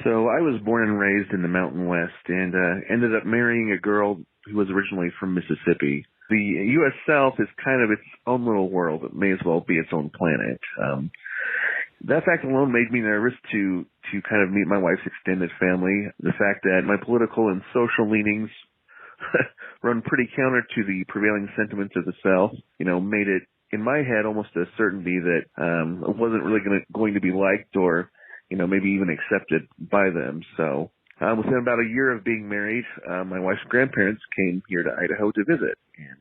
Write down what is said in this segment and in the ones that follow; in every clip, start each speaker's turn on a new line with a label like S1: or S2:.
S1: So I was born and raised in the Mountain West and ended up marrying a girl who was originally from Mississippi. The U.S. South is kind of its own little world. It may as well be its own planet. That fact alone made me nervous to kind of meet my wife's extended family. The fact that my political and social leanings run pretty counter to the prevailing sentiments of the South, made it, in my head, almost a certainty that it wasn't really going to be liked or maybe even accepted by them. So within about a year of being married, my wife's grandparents came here to Idaho to visit. And,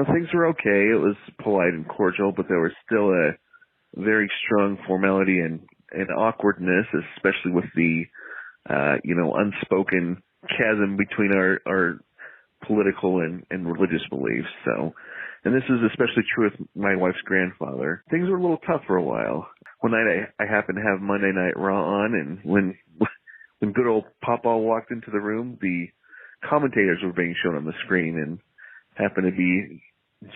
S1: things were okay. It was polite and cordial, but there was still a very strong formality and awkwardness, especially with the, unspoken chasm between our political and religious beliefs. So, and this is especially true with my wife's grandfather. Things were a little tough for a while. One night I happened to have Monday Night Raw on, and when good old Papa walked into the room, the commentators were being shown on the screen, and happened to be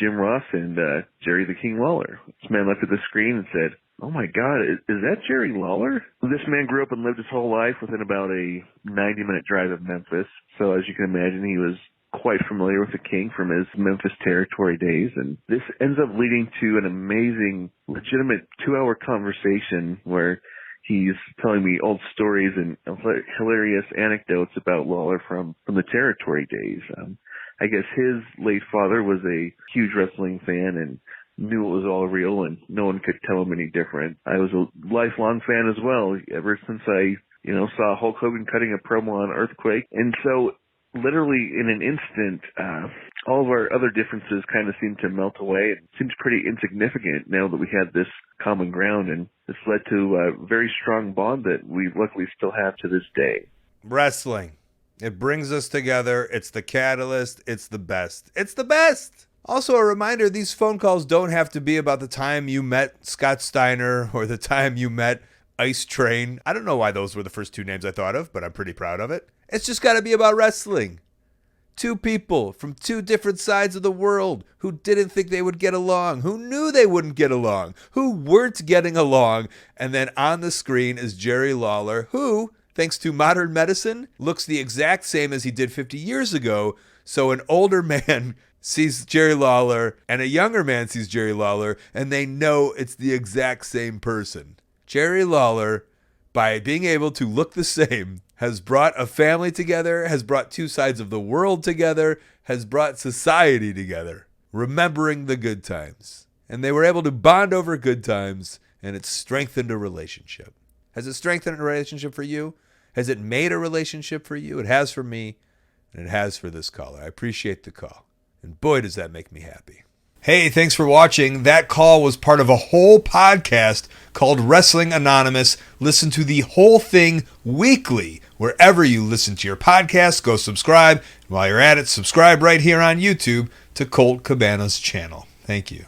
S1: Jim Ross and Jerry the King Lawler. This man looked at the screen and said, "Oh my God, is that Jerry Lawler?" This man grew up and lived his whole life within about a 90-minute drive of Memphis, so as you can imagine, he was quite familiar with the King from his Memphis territory days, and this ends up leading to an amazing, legitimate 2-hour conversation where he's telling me old stories and hilarious anecdotes about Lawler from the territory days. I guess his late father was a huge wrestling fan and knew it was all real, and no one could tell him any different. I was a lifelong fan as well, ever since I, saw Hulk Hogan cutting a promo on Earthquake. And so literally in an instant, all of our other differences kind of seemed to melt away. It seems pretty insignificant now that we had this common ground, and this led to a very strong bond that we luckily still have to this day.
S2: Wrestling. It brings us together. It's the catalyst. It's the best. It's the best. Also, a reminder, these phone calls don't have to be about the time you met Scott Steiner or the time you met Ice Train. I don't know why those were the first two names I thought of, but I'm pretty proud of it. It's just got to be about wrestling. Two people from two different sides of the world who didn't think they would get along, who knew they wouldn't get along, who weren't getting along. And then on the screen is Jerry Lawler, who, thanks to modern medicine, looks the exact same as he did 50 years ago. So an older man sees Jerry Lawler and a younger man sees Jerry Lawler, and they know it's the exact same person. Jerry Lawler, by being able to look the same, has brought a family together, has brought two sides of the world together, has brought society together, remembering the good times. And they were able to bond over good times, and it strengthened a relationship. Has it strengthened a relationship for you? Has it made a relationship for you? It has for me, and it has for this caller. I appreciate the call. And boy, does that make me happy. Hey, thanks for watching. That call was part of a whole podcast called Wrestling Anonymous. Listen to the whole thing weekly. Wherever you listen to your podcast, go subscribe. While you're at it, subscribe right here on YouTube to Colt Cabana's channel. Thank you.